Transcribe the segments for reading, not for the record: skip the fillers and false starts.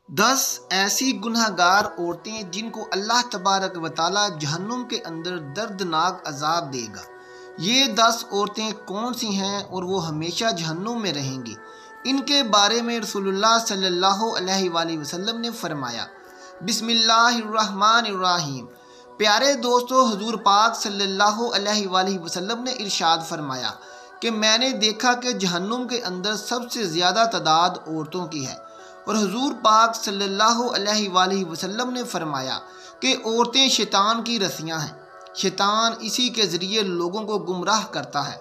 10 ऐसी गुनहगार औरतें जिनको अल्लाह तबारक व तआला जहन्नुम के अंदर दर्दनाक अजाब देगा। ये 10 औरतें कौन सी हैं और वो हमेशा जहन्नुम में रहेंगी, इनके बारे में रसूलुल्लाह सल्लल्लाहु अलैहि वसल्लम ने फरमाया। बिस्मिल्लाहिर्रहमानिर्रहीम। प्यारे दोस्तों, हुजूर पाक सल्लल्लाहु अलैहि वसल्लम ने इरशाद फरमाया कि मैंने देखा कि जहन्नुम के अंदर सबसे ज़्यादा तादाद औरतों की है, और हुजूर पाक सल्लल्लाहु अलैहि वसल्लम ने फरमाया कि औरतें शैतान की रस्सियाँ हैं। शैतान इसी के ज़रिए लोगों को गुमराह करता है।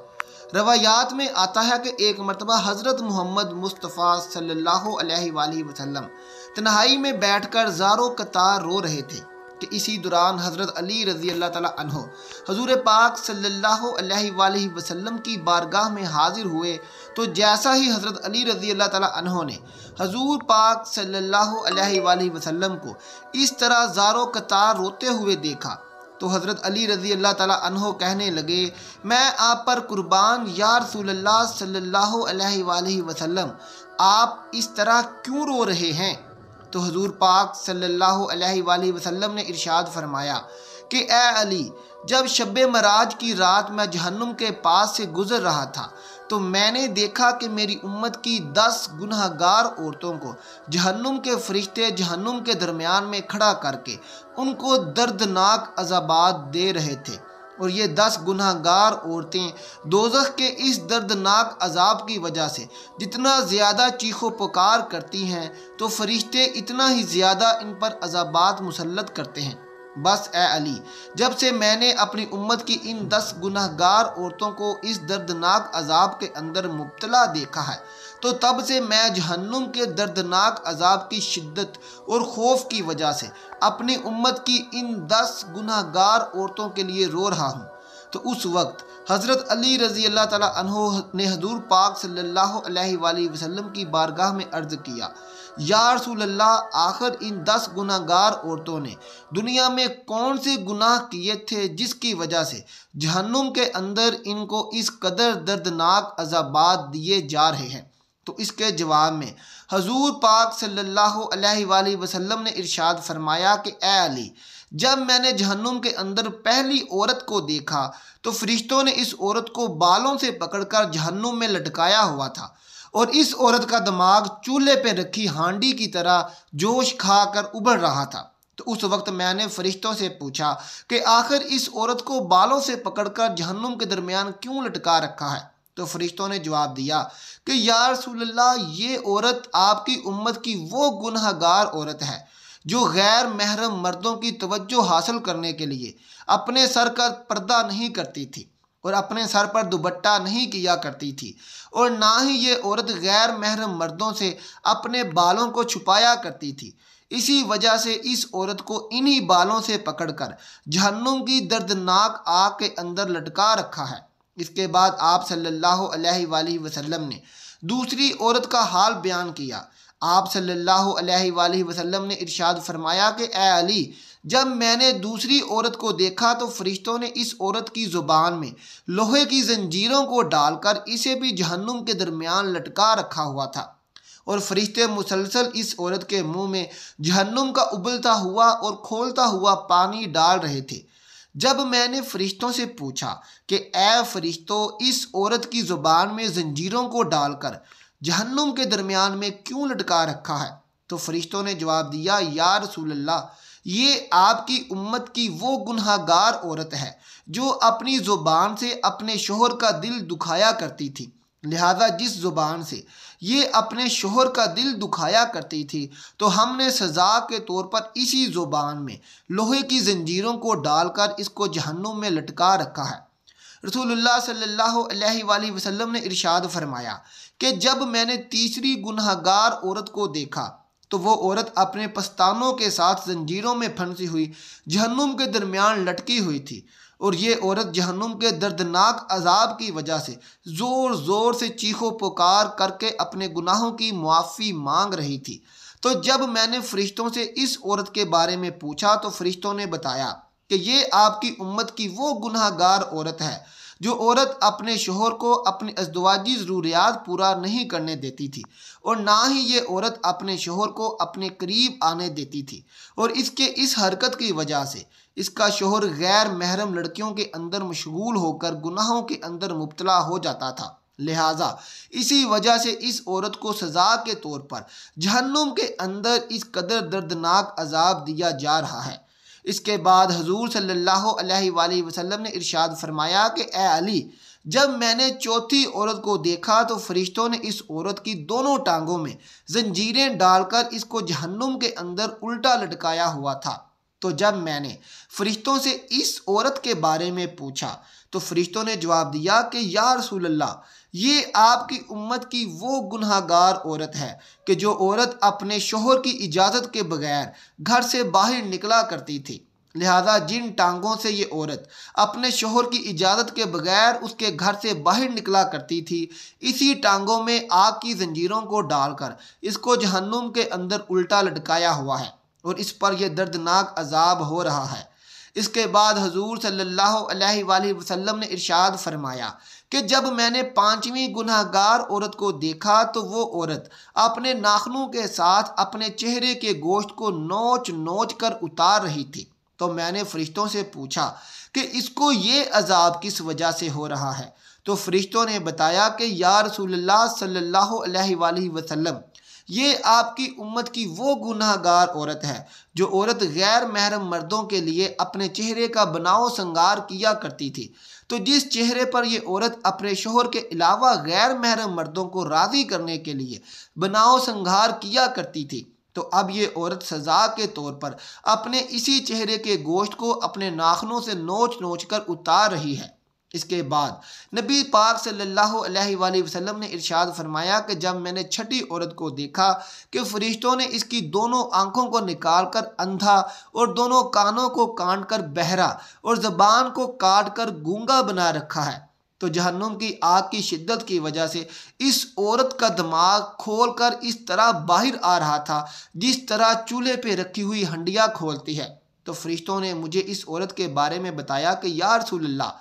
रवायात में आता है कि एक मरतबा हज़रत मोहम्मद मुस्तफ़ा सल्लल्लाहु अलैहि वसल्लम तन्हाई में बैठकर ज़ारो कतार रो रहे थे कि इसी दौरान हज़रत अली रज़ी अल्लाह ताला अन्हो हुज़ूर पाक सल्लल्लाहु अलैहि वसल्लम की बारगाह में हाजिर हुए, तो जैसा ही हज़रत अली रज़ी अल्लाह ताला अन्हो ने हुज़ूर पाक सल्लल्लाहु अलैहि वसल्लम को इस तरह ज़ारो कतार रोते हुए देखा, तो हज़रत अली रज़ी अल्लाह ताला अन्हो कहने लगे, मैं आप पर कुर्बान या रसूलल्लाह सल्लल्लाहु अलैहि वसल्लम, आप इस तरह क्यों रो रहे हैं? तो हुजूर पाक सल्लल्लाहु अलैहि वसल्लम ने इरशाद फरमाया कि ए अली, जब शब मराज की रात मैं जहन्नुम के पास से गुजर रहा था, तो मैंने देखा कि मेरी उम्मत की 10 गुनहगार औरतों को जहन्नुम के फरिश्ते जहन्नुम के दरमियान में खड़ा करके उनको दर्दनाक अज़ाबात दे रहे थे, और ये 10 गुनहगार औरतें दोज़ख के इस दर्दनाक अजाब की वजह से जितना ज़्यादा चीखो पुकार करती हैं, तो फरिश्ते इतना ही ज़्यादा इन पर अजाबात मुसल्लत करते हैं। बस ए अली, जब से मैंने अपनी उम्मत की इन 10 गुनहगार औरतों को इस दर्दनाक अजाब के अंदर मुब्तला देखा है, तो तब से मैं जहन्नुम के दर्दनाक अजाब की शिद्दत और खौफ की वजह से अपनी उम्मत की इन 10 गुनहगार औरतों के लिए रो रहा हूँ। तो उस वक्त हज़रत अली रज़ी अल्लाह ताला अन्हो ने हुज़ूर पाक सल्लल्लाहु अलैहि वसल्लम की बारगाह में अर्ज़ किया, या रसूल अल्लाह, आखिर इन 10 गुनाहगार औरतों ने दुनिया में कौन से गुनाह किए थे जिसकी वजह से जहन्नुम के अंदर इनको इस कदर दर्दनाक अज़ाबात दिए जा रहे हैं? तो इसके जवाब में हुज़ूर पाक सल्लल्लाहु अलैहि वसल्लम ने इरशाद फरमाया कि ए अली, जब मैंने जहन्नुम के अंदर पहली औरत को देखा, तो फरिश्तों ने इस औरत को बालों से पकड़कर जहन्नुम में लटकाया हुआ था, और इस औरत का दिमाग चूल्हे पे रखी हांडी की तरह जोश खाकर उबल रहा था। तो उस वक्त मैंने फरिश्तों से पूछा कि आखिर इस औरत को बालों से पकड़कर जहन्नुम के दरमियान क्यों लटका रखा है? तो फरिश्तों ने जवाब दिया कि या रसूल अल्लाह, ये औरत आपकी उम्मत की वो गुनहगार औरत है जो गैर महरम मर्दों की तवज्जो हासिल करने के लिए अपने सर का पर्दा नहीं करती थी और अपने सर पर दुपट्टा नहीं किया करती थी, और ना ही ये औरत गैर महरम मर्दों से अपने बालों को छुपाया करती थी। इसी वजह से इस औरत को इन्हीं बालों से पकड़कर जहन्नुम की दर्दनाक आग के अंदर लटका रखा है। इसके बाद आप सल्लल्लाहु अलैहि वसल्लम ने दूसरी औरत का हाल बयान किया। आप सल्लल्लाहु अलैहि वसल्लम ने इरशाद फरमाया कि ए अली, जब मैंने दूसरी औरत को देखा, तो फरिश्तों ने इस औरत की ज़ुबान में लोहे की जंजीरों को डालकर इसे भी जहन्नुम के दरमियान लटका रखा हुआ था, और फरिश्ते मुसलसल इस औरत के मुंह में जहन्नुम का उबलता हुआ और खोलता हुआ पानी डाल रहे थे। जब मैंने फरिश्तों से पूछा कि ए फरिश्तों, इस औरत की ज़ुबान में जंजीरों को डालकर जहन्नुम के दरमियान में क्यों लटका रखा है? तो फरिश्तों ने जवाब दिया, या रसूल अल्लाह, ये आपकी उम्मत की वो गुनहगार औरत है जो अपनी ज़ुबान से अपने शोहर का दिल दुखाया करती थी। लिहाजा जिस ज़ुबान से ये अपने शोहर का दिल दुखाया करती थी, तो हमने सज़ा के तौर पर इसी ज़ुबान में लोहे की जंजीरों को डालकर इसको जहन्नुम में लटका रखा है। रसूलुल्लाह सल्लल्लाहु अलैहि वसल्लम ने इरशाद फरमाया कि जब मैंने तीसरी गुनहगार औरत को देखा, तो वो औरत अपने पस्तानों के साथ जंजीरों में फंसी हुई जहन्नुम के दरमियान लटकी हुई थी, और ये औरत जहन्नुम के दर्दनाक अजाब की वजह से ज़ोर ज़ोर से चीखो पुकार करके अपने गुनाहों की मुआफ़ी मांग रही थी। तो जब मैंने फरिश्तों से इस औरत के बारे में पूछा, तो फरिश्तों ने बताया कि ये आपकी उम्मत की वो गुनहगार औरत है जो औरत अपने शोहर को अपनी अज़दवाजी ज़रूरियात पूरा नहीं करने देती थी और ना ही ये औरत अपने शोहर को अपने करीब आने देती थी, और इसके इस हरकत की वजह से इसका शोहर गैर महरम लड़कियों के अंदर मशगूल होकर गुनाहों के अंदर मुब्तला हो जाता था। लिहाजा इसी वजह से इस औरत को सज़ा के तौर पर जहन्नुम के अंदर इस कदर दर्दनाक अजाब दिया जा रहा है। इसके बाद हजूर सल्लल्लाहु अलैहि वसल्लम ने इरशाद फरमाया कि ए अली, जब मैंने चौथी औरत को देखा तो फरिश्तों ने इस औरत की दोनों टांगों में जंजीरें डालकर इसको जहन्नुम के अंदर उल्टा लटकाया हुआ था। तो जब मैंने फरिश्तों से इस औरत के बारे में पूछा तो फरिश्तों ने जवाब दिया कि या रसूल अल्लाह, ये आपकी उम्मत की वो गुनहगार औरत है कि जो औरत अपने शोहर की इजाज़त के बगैर घर से बाहर निकला करती थी। लिहाजा जिन टांगों से ये औरत अपने शोहर की इजाज़त के बगैर उसके घर से बाहर निकला करती थी, इसी टांगों में आग की जंजीरों को डालकर इसको जहन्नुम के अंदर उल्टा लटकाया हुआ है और इस पर यह दर्दनाक अजाब हो रहा है। इसके बाद हजूर सल्लल्लाहु अलैहि वसल्लम ने इरशाद फरमाया कि जब मैंने पांचवी गुनहगार औरत को देखा तो वो औरत अपने नाखूनों के साथ अपने चेहरे के गोश्त को नोच नोच कर उतार रही थी। तो मैंने फरिश्तों से पूछा कि इसको ये अजाब किस वजह से हो रहा है। तो फरिश्तों ने बताया कि या रसूलल्लाह सल्लल्लाहु अलैहि वसल्लम, ये आपकी उम्मत की वो गुनाहगार औरत है जो औरत गैर महरम मर्दों के लिए अपने चेहरे का बनाव संगार किया करती थी। तो जिस चेहरे पर यह औरत अपने शोहर के अलावा गैर महरम मर्दों को राज़ी करने के लिए बनाव संगार किया करती थी, तो अब ये औरत सज़ा के तौर पर अपने इसी चेहरे के गोश्त को अपने नाखूनों से नोच नोच कर उतार रही है। इसके बाद नबी पाक सल्लल्लाहु अलैहि वसल्लम ने इरशाद फरमाया कि जब मैंने छठी औरत को देखा कि फरिश्तों ने इसकी दोनों आंखों को निकाल कर अंधा और दोनों कानों को काट कर बहरा और ज़बान को काट कर गूंगा बना रखा है, तो जहन्नुम की आग की शिद्दत की वजह से इस औरत का दिमाग खोल कर इस तरह बाहर आ रहा था जिस तरह चूल्हे पे रखी हुई हंडिया खोलती है। तो फरिश्तों ने मुझे इस औरत के बारे में बताया कि या रसूलल्लाह,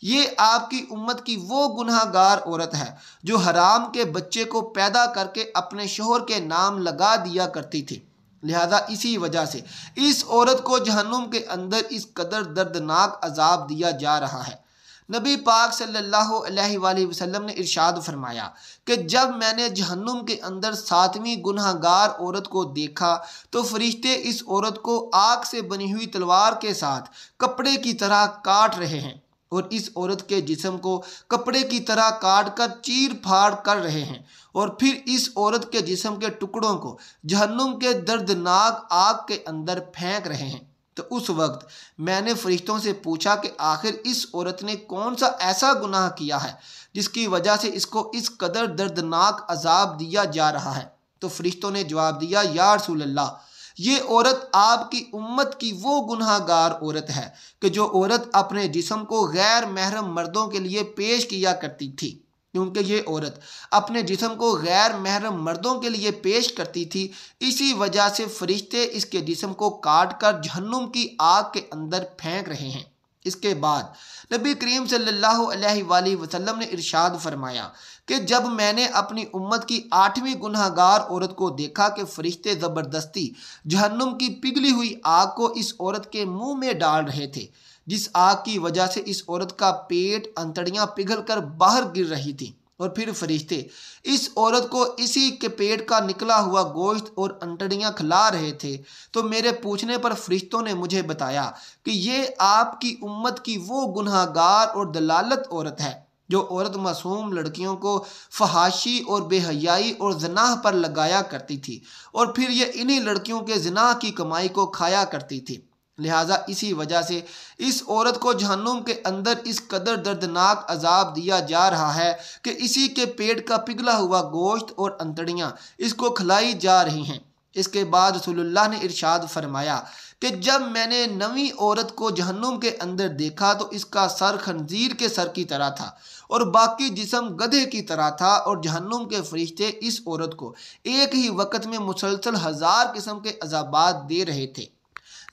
ये आपकी उम्मत की वो गुनहगार औरत है जो हराम के बच्चे को पैदा करके अपने शोहर के नाम लगा दिया करती थी। लिहाजा इसी वजह से इस औरत को जहन्नुम के अंदर इस कदर दर्दनाक अजाब दिया जा रहा है। नबी पाक सल्लल्लाहु अलैहि वसल्लम ने इरशाद फरमाया कि जब मैंने जहन्नुम के अंदर सातवीं गुनहगार औरत को देखा तो फरिश्ते इस औरत को आग से बनी हुई तलवार के साथ कपड़े की तरह काट रहे हैं और इस औरत के जिस्म को कपड़े की तरह काट कर चीर फाड़ कर रहे हैं और फिर इस औरत के जिस्म के टुकड़ों को जहन्नुम के दर्दनाक आग के अंदर फेंक रहे हैं। तो उस वक्त मैंने फरिश्तों से पूछा कि आखिर इस औरत ने कौन सा ऐसा गुनाह किया है जिसकी वजह से इसको इस कदर दर्दनाक अजाब दिया जा रहा है। तो फरिश्तों ने जवाब दिया, या रसूल अल्लाह, ये औरत आपकी उम्मत की वो गुनहगार औरत है कि जो औरत अपने जिस्म को गैर महरम मर्दों के लिए पेश किया करती थी। क्योंकि ये औरत अपने जिस्म को गैर महरम मर्दों के लिए पेश करती थी, इसी वजह से फरिश्ते इसके जिस्म को काट कर जहन्नुम की आग के अंदर फेंक रहे हैं। इसके बाद नबी करीम सल्लल्लाहु अलैहि वसल्लम ने इरशाद फरमाया कि जब मैंने अपनी उम्मत की आठवीं गुनहगार औरत को देखा कि फरिश्ते ज़बरदस्ती जहन्नुम की पिघली हुई आग को इस औरत के मुंह में डाल रहे थे, जिस आग की वजह से इस औरत का पेट अंतड़ियाँ पिघल कर बाहर गिर रही थी, और फिर फरिश्ते इस औरत को इसी के पेट का निकला हुआ गोश्त और अंतड़ियाँ खिला रहे थे, तो मेरे पूछने पर फरिश्तों ने मुझे बताया कि ये आपकी उम्मत की वो गुनहगार और दलालत औरत है जो औरत मासूम लड़कियों को फहाशी और बेहयाई और ज़नाह पर लगाया करती थी और फिर ये इन्हीं लड़कियों के ज़नाह की कमाई को खाया करती थी। लिहाजा इसी वजह से इस औरत को जहन्नुम के अंदर इस कदर दर्दनाक अजाब दिया जा रहा है कि इसी के पेट का पिघला हुआ गोश्त और अंतड़ियाँ इसको खिलाई जा रही हैं। इसके बाद रसूलुल्लाह ने इरशाद फरमाया कि जब मैंने नवीं औरत को जहन्नुम के अंदर देखा तो इसका सर खंजीर के सर की तरह था और बाकी जिस्म गधे की तरह था, और जहन्नुम के फरिश्ते इस औरत को एक ही वक्त में मुसलसल 1000 किस्म के अजाबात दे रहे थे।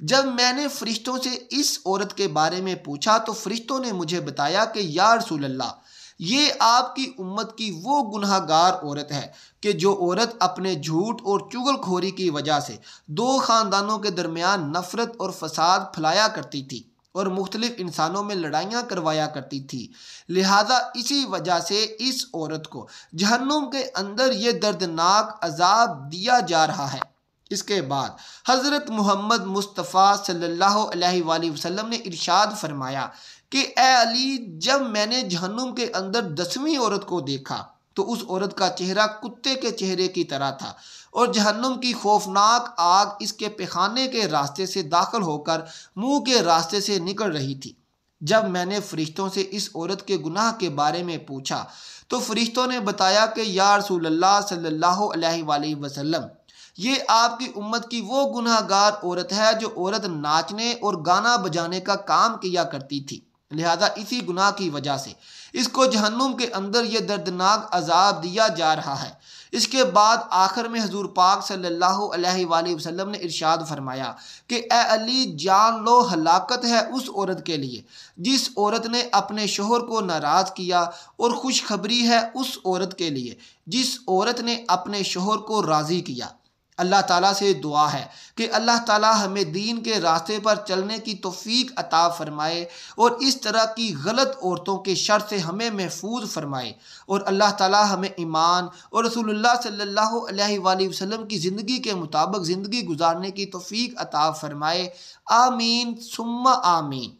जब मैंने फरिश्तों से इस औरत के बारे में पूछा तो फरिश्तों ने मुझे बताया कि या रसूल अल्लाह, ये आपकी उम्मत की वो गुनहगार औरत है कि जो औरत अपने झूठ और चुगलखोरी की वजह से दो ख़ानदानों के दरमियान नफ़रत और फसाद फैलाया करती थी और मुख्तलिफ इंसानों में लड़ाइयाँ करवाया करती थी। लिहाजा इसी वजह से इस औरत को जहन्नुम के अंदर ये दर्दनाक अजाब दिया जा रहा है। इसके बाद हज़रत मोहम्मद मुस्तफ़ा सल्लल्लाहु अलैहि वसल्लम ने इरशाद फरमाया कि ए अली, जब मैंने जहन्नुम के अंदर 10वीं औरत को देखा तो उस औरत का चेहरा कुत्ते के चेहरे की तरह था और जहन्नुम की खौफनाक आग इसके पैखाने के रास्ते से दाखिल होकर मुंह के रास्ते से निकल रही थी। जब मैंने फरिश्तों से इस औरत के गुनाह के बारे में पूछा तो फरिश्तों ने बताया कि या रसूल अल्लाह सल्लल्लाहु अलैहि वसल्लम, ये आपकी उम्मत की वो गुनाहगार औरत है जो औरत नाचने और गाना बजाने का काम किया करती थी। लिहाजा इसी गुनाह की वजह से इसको जहन्नुम के अंदर ये दर्दनाक अजाब दिया जा रहा है। इसके बाद आखिर में हजूर पाक सल्लल्लाहु अलैहि वसल्लम ने इरशाद फरमाया कि ए अली, जान लो, हलाकत है उस औरत के लिए जिस औरत ने अपने शोहर को नाराज़ किया, और खुशखबरी है उस औरत के लिए जिस औरत ने अपने शोहर को राज़ी किया। अल्लाह ताला से दुआ है कि अल्लाह ताला हमें दीन के रास्ते पर चलने की तौफीक अता फरमाए और इस तरह की गलत औरतों के शर से हमें महफूज फरमाए, और अल्लाह ताला हमें ईमान और रसूलुल्लाह सल्लल्लाहु अलैहि वसल्लम की ज़िंदगी के मुताबिक ज़िंदगी गुजारने की तौफीक अता फरमाए। आमीन सुम्मा आमीन।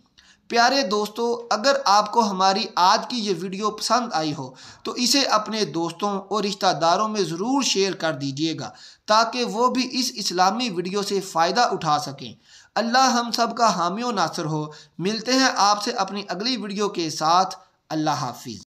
प्यारे दोस्तों, अगर आपको हमारी आज की ये वीडियो पसंद आई हो तो इसे अपने दोस्तों और रिश्तेदारों में ज़रूर शेयर कर दीजिएगा ताकि वो भी इस इस्लामी वीडियो से फ़ायदा उठा सकें। अल्लाह हम सब का हामी व नासर हो। मिलते हैं आपसे अपनी अगली वीडियो के साथ। अल्लाह हाफिज़।